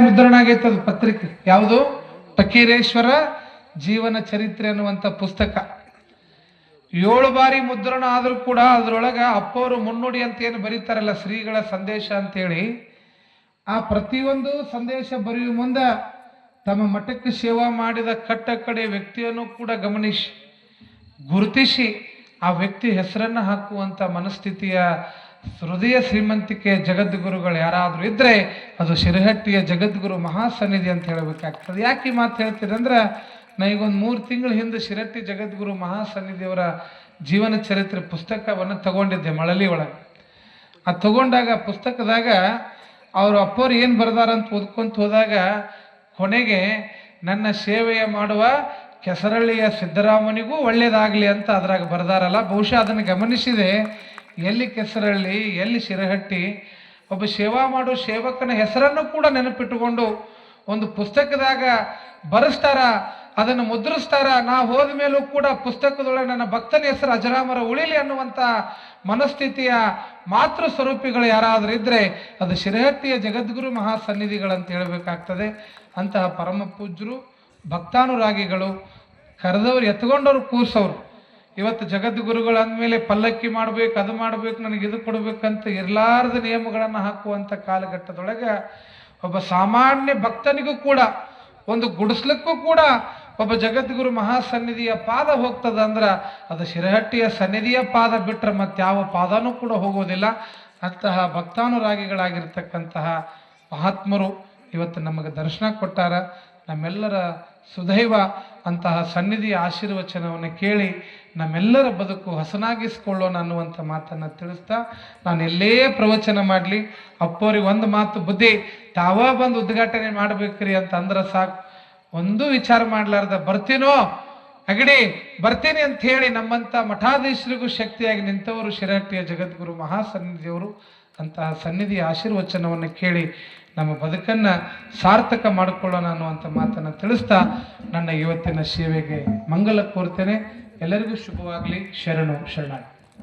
ಮುದ್ರಣ ಆಗೈತೆ ಅದು ಪತ್ರಿಕೆ ಯಾವುದು ಫಕೀರೇಶ್ವರ ಜೀವನ ಚರಿತ್ರೆ ಅನ್ನುವಂಥ ಪುಸ್ತಕ 7 ಬಾರಿ ಮುದ್ರಣ ಆದರೂ ಕೂಡ ಅದರೊಳಗ ಅಪ್ಪವರು ಮುನ್ನುಡಿ ಅಂತ ಏನು ಬರೀತಾರಲ್ಲ ಶ್ರೀಗಳ ಸಂದೇಶ ಅಂತೇಳಿ ಆ ಪ್ರತಿಯೊಂದು ಸಂದೇಶ ಬರೆಯುವ ಮುಂದೆ ತಮ್ಮ ಮಠಕ್ಕೆ ಸೇವಾ ಮಾಡಿದ ಕಟ್ಟ ಕಡೆ ವ್ಯಕ್ತಿಯನ್ನು ಕೂಡ ಗಮನಿಸಿ ಗುರುತಿಸಿ ಆ ವ್ಯಕ್ತಿ ಹೆಸರನ್ನು ಹಾಕುವಂಥ ಮನಸ್ಥಿತಿಯ ಹೃದಯ ಶ್ರೀಮಂತಿಕೆ ಜಗದ್ಗುರುಗಳು ಯಾರಾದರೂ ಇದ್ದರೆ ಅದು ಶಿರಹಟ್ಟಿಯ ಜಗದ್ಗುರು ಮಹಾಸನ್ನಿಧಿ ಅಂತ ಹೇಳಬೇಕಾಗ್ತದೆ. ಯಾಕೆ ಈ ಮಾತು ಹೇಳ್ತೀರಿ ಅಂದ್ರೆ ನಾ ಈಗೊಂದು 3 ತಿಂಗಳ ಹಿಂದೆ ಶಿರಹಟ್ಟಿ ಜಗದ್ಗುರು ಮಹಾಸನ್ನಿಧಿಯವರ ಜೀವನ ಚರಿತ್ರೆ ಪುಸ್ತಕವನ್ನು ತಗೊಂಡಿದ್ದೆ ಮಳಲಿ ಒಳಗೆ. ಅದು ತಗೊಂಡಾಗ ಪುಸ್ತಕದಾಗ ಅವರು ಅಪ್ಪವ್ರು ಏನು ಬರ್ದಾರಂತ ಓದ್ಕೊಂತ ಹೋದಾಗ ಕೊನೆಗೆ ನನ್ನ ಸೇವೆಯ ಮಾಡುವ ಕೆಸರಳ್ಳಿಯ ಸಿದ್ದರಾಮನಿಗೂ ಒಳ್ಳೇದಾಗಲಿ ಅಂತ ಅದ್ರಾಗ ಬರ್ದಾರಲ್ಲ. ಬಹುಶಃ ಅದನ್ನು ಗಮನಿಸಿದೆ. ಎಲ್ಲಿ ಕೆಸರಳ್ಳಿ ಎಲ್ಲಿ ಶಿರಹಟ್ಟಿ ಒಬ್ಬ ಸೇವಾ ಮಾಡೋ ಸೇವಕನ ಹೆಸರನ್ನು ಕೂಡ ನೆನಪಿಟ್ಟುಕೊಂಡು ಒಂದು ಪುಸ್ತಕದಾಗ ಬರೆಸ್ತಾರ, ಅದನ್ನು ಮುದ್ರಿಸ್ತಾರ. ನಾ ಹೋದ ಮೇಲೂ ಕೂಡ ಪುಸ್ತಕದೊಳಗೆ ನನ್ನ ಭಕ್ತನ ಹೆಸರು ಅಜರಾಮರ ಉಳಿಲಿ ಅನ್ನುವಂಥ ಮನಸ್ಥಿತಿಯ ಮಾತೃ ಸ್ವರೂಪಿಗಳು ಯಾರಾದರೂ ಇದ್ದರೆ ಅದು ಶಿರಹಟ್ಟಿಯ ಜಗದ್ಗುರು ಮಹಾಸನ್ನಿಧಿಗಳಂತ ಹೇಳಬೇಕಾಗ್ತದೆ. ಅಂತಹ ಪರಮ ಪೂಜ್ಯರು ಭಕ್ತಾನುರಾಗಿಗಳು ಕರೆದವ್ರು ಎತ್ಕೊಂಡವ್ರು ಕೂರ್ಸವ್ರು. ಇವತ್ತು ಜಗದ್ಗುರುಗಳು ಅಂದಮೇಲೆ ಪಲ್ಲಕ್ಕಿ ಮಾಡ್ಬೇಕು ಅದು ಮಾಡ್ಬೇಕು ನನಗೆ ಇದು ಕೊಡ್ಬೇಕಂತ ಇರಲಾರ್ದ ನಿಯಮಗಳನ್ನು ಹಾಕುವಂಥ ಕಾಲಘಟ್ಟದೊಳಗೆ ಒಬ್ಬ ಸಾಮಾನ್ಯ ಭಕ್ತನಿಗೂ ಕೂಡ ಒಂದು ಗುಡಿಸ್ಲಿಕ್ಕೂ ಕೂಡ ಒಬ್ಬ ಜಗದ್ಗುರು ಮಹಾಸನ್ನಿಧಿಯ ಪಾದ ಹೋಗ್ತದ ಅಂದ್ರೆ ಅದು ಶಿರಹಟ್ಟಿಯ ಸನ್ನಿಧಿಯ ಪಾದ ಬಿಟ್ಟರೆ ಮತ್ತೆ ಯಾವ ಪಾದನೂ ಕೂಡ ಹೋಗೋದಿಲ್ಲ. ಅಂತಹ ಭಕ್ತಾನುರಾಗಿಗಳಾಗಿರ್ತಕ್ಕಂತಹ ಮಹಾತ್ಮರು ಇವತ್ತು ನಮಗೆ ದರ್ಶನ ಕೊಟ್ಟಾರ. ನಮ್ಮೆಲ್ಲರ ಸುದೈವ ಅಂತಹ ಸನ್ನಿಧಿಯ ಆಶೀರ್ವಚನವನ್ನು ಕೇಳಿ ನಮ್ಮೆಲ್ಲರ ಬದುಕು ಹಸನಾಗಿಸ್ಕೊಳ್ಳೋಣ ಅನ್ನುವಂಥ ಮಾತನ್ನು ತಿಳಿಸ್ತಾ ನಾನು ಎಲ್ಲೇ ಪ್ರವಚನ ಮಾಡಲಿ ಅಪ್ಪವ್ರಿಗೆ ಒಂದು ಮಾತು ಬುದ್ಧಿ ತಾವ ಬಂದು ಉದ್ಘಾಟನೆ ಮಾಡ್ಬೇಕ್ರಿ ಅಂತ ಅಂದ್ರೆ ಸಾಕು, ಒಂದು ವಿಚಾರ ಮಾಡ್ಲಾರ್ದ ಬರ್ತೀನೋ ಅಗಡಿ ಬರ್ತೀನಿ ಅಂತ ಹೇಳಿ ನಮ್ಮಂಥ ಮಠಾಧೀಶರಿಗೂ ಶಕ್ತಿಯಾಗಿ ನಿಂತವರು ಶಿರಹಟ್ಟಿಯ ಜಗದ್ಗುರು ಮಹಾಸನ್ನಿಧಿಯವರು. ಅಂತಹ ಸನ್ನಿಧಿಯ ಆಶೀರ್ವಚನವನ್ನು ಕೇಳಿ ನಮ್ಮ ಬದುಕನ್ನು ಸಾರ್ಥಕ ಮಾಡಿಕೊಳ್ಳೋಣ ಅನ್ನುವಂಥ ಮಾತನ್ನು ತಿಳಿಸ್ತಾ ನನ್ನ ಇವತ್ತಿನ ಸೇವೆಗೆ ಮಂಗಲ ಕೋರ್ತೇನೆ. ಎಲ್ಲರಿಗೂ ಶುಭವಾಗಲಿ. ಶರಣು ಶರಣಾರ್ಥಿ.